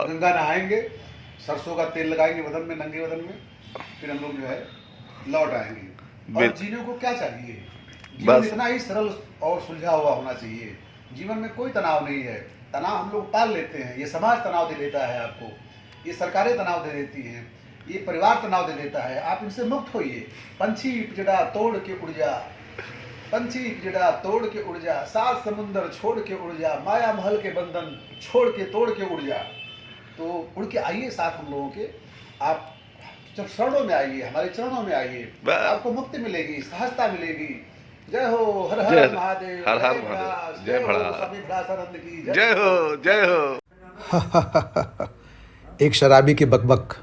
गंगा नहाएंगे, सरसों का तेल लगाएंगे बदन में, नंगे बदन में, फिर हम लोग जो है लौट आएंगे। और जीने को क्या चाहिए, जीवन इतना ही सरल और सुलझा हुआ होना चाहिए। जीवन में कोई तनाव नहीं है। तनाव हम लोग पाल लेते हैं। ये समाज तनाव दे देता है आपको, ये सरकारें तनाव दे देती हैं, ये परिवार तनाव दे देता है। आप इनसे मुक्त होइए। पंछी पिंजड़ा तोड़ के उड़ जा, पंछी पिंजड़ा तोड़ के उड़ जा, सात समुंदर छोड़ के उड़ जा, माया महल के बंधन छोड़ के तोड़ के उड़ जा। तो उड़ के आइए साथ हम लोगों के, आप शरणों में आइए, हमारे चरणों में आइए, आपको मुक्ति मिलेगी, सहजता मिलेगी। जय हो, हर हर महादेव, हर हर महादेव, जय भोला, स्वामी व्यासानंद की जय हो, जय हो। एक शराबी की बकबक।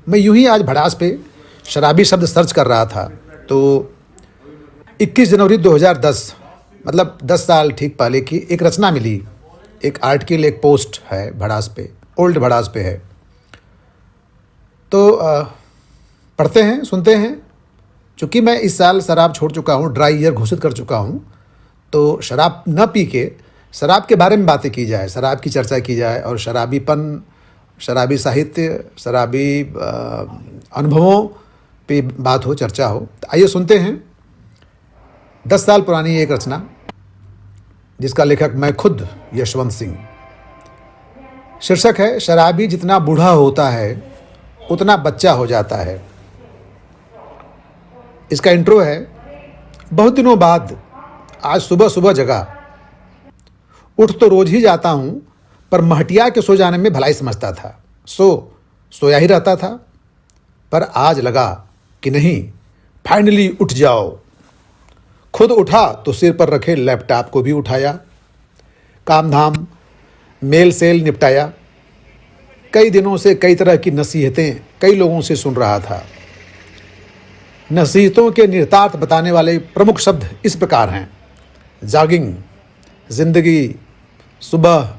मैं यूं ही आज भड़ास पे शराबी शब्द सर्च कर रहा था तो 21 जनवरी 2010 मतलब 10 साल ठीक पहले की एक रचना मिली। एक आर्टिकल, एक पोस्ट है भड़ास पे, ओल्ड भड़ास पे है। तो पढ़ते हैं, सुनते हैं। चूँकि मैं इस साल शराब छोड़ चुका हूँ, ड्राई ईयर घोषित कर चुका हूँ, तो शराब न पी के शराब के बारे में बातें की जाए, शराब की चर्चा की जाए और शराबीपन, शराबी साहित्य, शराबी अनुभवों पे बात हो, चर्चा हो। तो आइए सुनते हैं 10 साल पुरानी एक रचना जिसका लेखक मैं खुद यशवंत सिंह। शीर्षक है शराबी जितना बूढ़ा होता है उतना बच्चा हो जाता है। इसका इंट्रो है। बहुत दिनों बाद आज सुबह सुबह जगा, उठ तो रोज ही जाता हूँ पर महटिया के सो जाने में भलाई समझता था। सोया ही रहता था। पर आज लगा कि नहीं, फाइनली उठ जाओ। खुद उठा तो सिर पर रखे लैपटॉप को भी उठाया, काम धाम मेल सेल निपटाया। कई दिनों से कई तरह की नसीहतें कई लोगों से सुन रहा था। नसीहतों के निहितार्थ बताने वाले प्रमुख शब्द इस प्रकार हैं: जॉगिंग, जिंदगी, सुबह,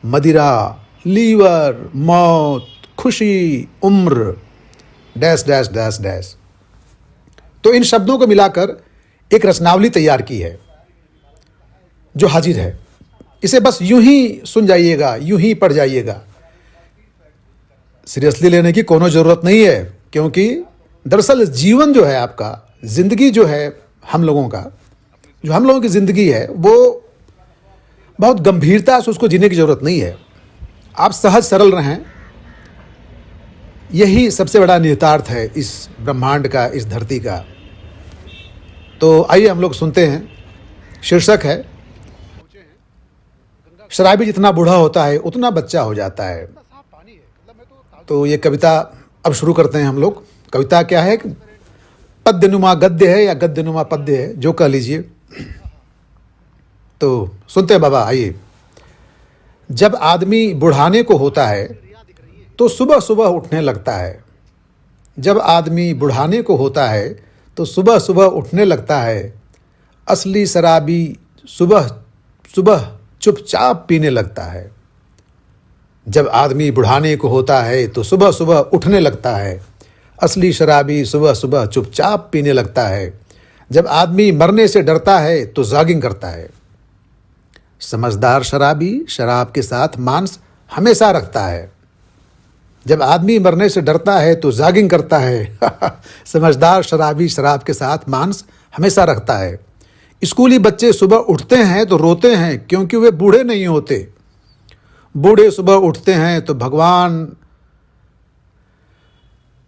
मदिरा, लीवर, मौत, खुशी, उम्र, डैश डैश डैश डैश। तो इन शब्दों को मिलाकर एक रचनावली तैयार की है जो हाजिर है। इसे बस यूं ही सुन जाइएगा, यूं ही पढ़ जाइएगा। सीरियसली लेने की कोनो ज़रूरत नहीं है, क्योंकि दरअसल जीवन जो है आपका, ज़िंदगी जो है हम लोगों का, जो हम लोगों की ज़िंदगी है, वो बहुत गंभीरता से उसको जीने की ज़रूरत नहीं है। आप सहज सरल रहें, यही सबसे बड़ा निहितार्थ है इस ब्रह्मांड का, इस धरती का। तो आइए हम लोग सुनते हैं। शीर्षक है शराबी जितना बूढ़ा होता है उतना बच्चा हो जाता है। तो ये कविता अब शुरू करते हैं हम लोग। कविता क्या है? पद्यनुमा गद्य है या गद्यनुमा पद्य है, जो कह लीजिए। तो सुनते हैं बाबा, आइए। जब आदमी बुढ़ाने को होता है तो सुबह सुबह उठने लगता है। जब आदमी बुढ़ाने को होता है तो सुबह सुबह उठने लगता है। असली शराबी सुबह सुबह चुपचाप पीने लगता है। जब आदमी बुढ़ाने को होता है तो सुबह सुबह उठने लगता है। असली शराबी सुबह सुबह चुपचाप पीने लगता है। जब आदमी मरने से डरता है तो जॉगिंग करता है। समझदार शराबी शराब के साथ मांस हमेशा रखता है। जब आदमी मरने से डरता है तो जॉगिंग करता है। समझदार शराबी शराब के साथ मांस हमेशा रखता है। स्कूली बच्चे सुबह उठते हैं तो रोते हैं क्योंकि वे बूढ़े नहीं होते। बूढ़े सुबह उठते हैं तो भगवान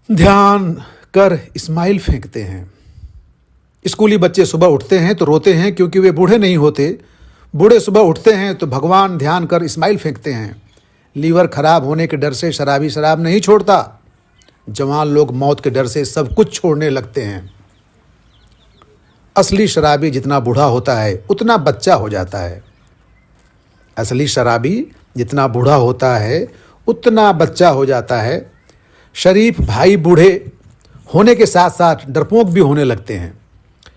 ध्यान कर स्माइल फेंकते हैं। स्कूली बच्चे सुबह उठते हैं तो रोते हैं क्योंकि वे बूढ़े नहीं होते। बूढ़े सुबह उठते हैं तो भगवान ध्यान कर स्माइल फेंकते हैं। लीवर खराब होने के डर से शराबी शराब नहीं छोड़ता। जवान लोग मौत के डर से सब कुछ छोड़ने लगते हैं। असली शराबी जितना बूढ़ा होता है उतना बच्चा हो जाता है। असली शराबी जितना बूढ़ा होता है उतना बच्चा हो जाता है। शरीफ भाई बूढ़े होने के साथ साथ डरपोक भी होने लगते हैं।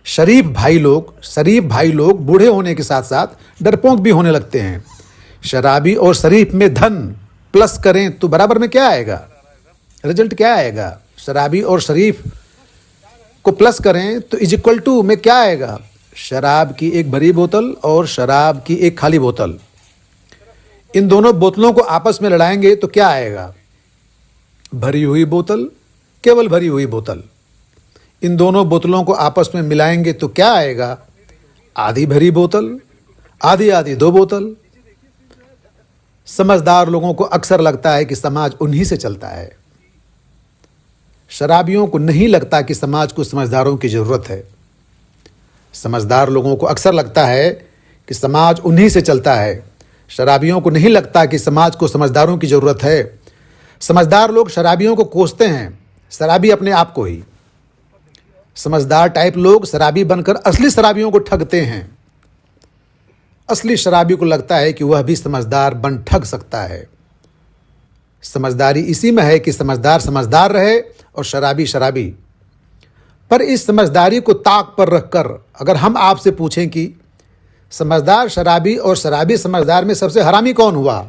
शरीफ भाई लोग बूढ़े होने के साथ साथ डरपोक भी होने लगते हैं। शराबी और शरीफ में धन प्लस करें तो बराबर में क्या आएगा? रिजल्ट क्या आएगा? शराबी और शरीफ को प्लस करें तो इज इक्वल टू में क्या आएगा? शराब की एक भरी बोतल और शराब की एक खाली बोतल। इन दोनों बोतलों को आपस में लड़ाएंगे तो क्या आएगा? भरी हुई बोतल, केवल भरी हुई बोतल। इन दोनों बोतलों को आपस में मिलाएंगे तो क्या आएगा? आधी भरी बोतल, आधी आधी दो बोतल। समझदार लोगों को अक्सर लगता है कि समाज उन्हीं से चलता है। शराबियों को नहीं लगता कि समाज को समझदारों की जरूरत है। समझदार लोगों को अक्सर लगता है कि समाज उन्हीं से चलता है। शराबियों को नहीं लगता कि समाज को समझदारों की जरूरत है। समझदार लोग शराबियों को कोसते हैं, शराबी अपने आप को ही। समझदार टाइप लोग शराबी बनकर असली शराबियों को ठगते हैं। असली शराबी को लगता है कि वह भी समझदार बन ठग सकता है। समझदारी इसी में है कि समझदार समझदार रहे और शराबी शराबी। पर इस समझदारी को ताक पर रखकर अगर हम आपसे पूछें कि समझदार शराबी और शराबी समझदार में सबसे हरामी कौन हुआ?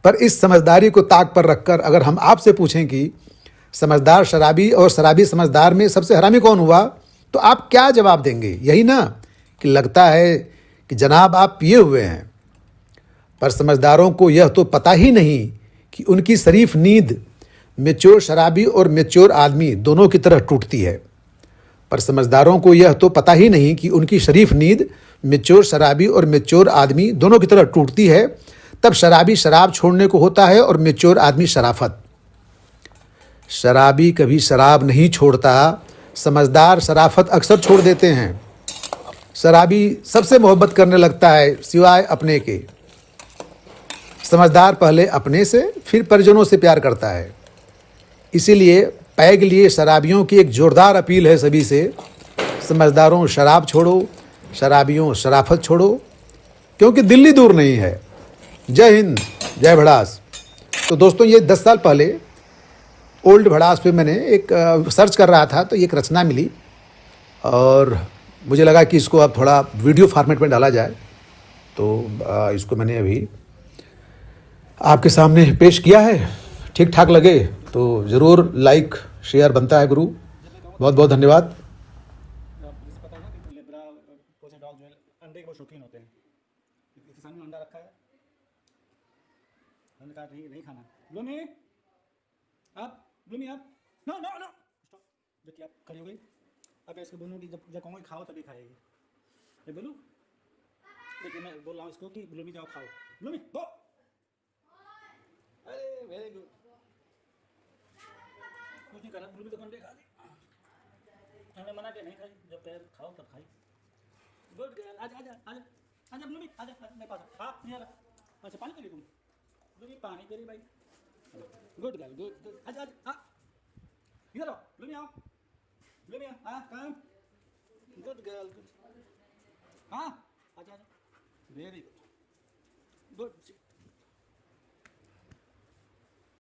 पर इस समझदारी को ताक पर रखकर अगर हम आपसे पूछें कि समझदार शराबी और शराबी समझदार में सबसे हरामी कौन हुआ, तो आप क्या जवाब देंगे? यही ना कि लगता है कि जनाब आप पिए हुए हैं। पर समझदारों को यह तो पता ही नहीं कि उनकी शरीफ नींद मैच्योर शराबी और मैच्योर आदमी दोनों की तरह टूटती है। पर समझदारों को यह तो पता ही नहीं कि उनकी शरीफ नींद मैच्योर शराबी और मैच्योर आदमी दोनों की तरह टूटती है। तब शराबी शराब छोड़ने को होता है और मैच्योर आदमी शराफत। शराबी कभी शराब नहीं छोड़ता, समझदार शराफत अक्सर छोड़ देते हैं। शराबी सबसे मोहब्बत करने लगता है सिवाय अपने के। समझदार पहले अपने से फिर परिजनों से प्यार करता है। इसीलिए पैग लिए शराबियों की एक जोरदार अपील है सभी से, समझदारों शराब छोड़ो, शराबियों शराफत छोड़ो, क्योंकि दिल्ली दूर नहीं है। जय हिंद, जय भड़ास। तो दोस्तों, ये 10 साल पहले ओल्ड भड़ास पे मैंने एक सर्च कर रहा था तो एक रचना मिली और मुझे लगा कि इसको अब थोड़ा वीडियो फॉर्मेट में डाला जाए। तो इसको मैंने अभी आपके सामने पेश किया है। ठीक ठाक लगे तो ज़रूर लाइक शेयर बनता है गुरु। बहुत बहुत धन्यवाद। पता है ना कि लेब्रा पोचे डॉग जो है अंडे के बहुत शौकीन होते हैं। इसके सामने अंडा रखा है, हमने कहा नहीं खाना। ब्लूमी आप नो नो नो स्टॉप। देखिए आप खड़ी हो गई। अब इसको बोलूँ कि जब कहूँगी खाओ तभी खाएगी। ये बोलूँ, देखिए मैं बोल रहा हूँ इसको कि ब्लूमी जाओ खाओ। ब्लूमी गो। अरे वेरी गुड, कुछ नहीं करना। ब्लूमी तो अंडे खा ली, हमें मना किया नहीं खाई। जब पैर खाओ तब खाई। गुड गर्ल, आजा आजा आजा आजा ब्लूमी, आजा मेरे पास। हाँ नहीं आ रहा। अच्छा पानी पी ली तुम? ब्लूमी पानी पी रही भाई। Good girl, good good. आजा आजा, हाँ इधर आओ ब्लूमी, आओ ब्लूमी, हाँ कम। Good girl, good. हाँ आजा आजा, वेरी गुड, गुड।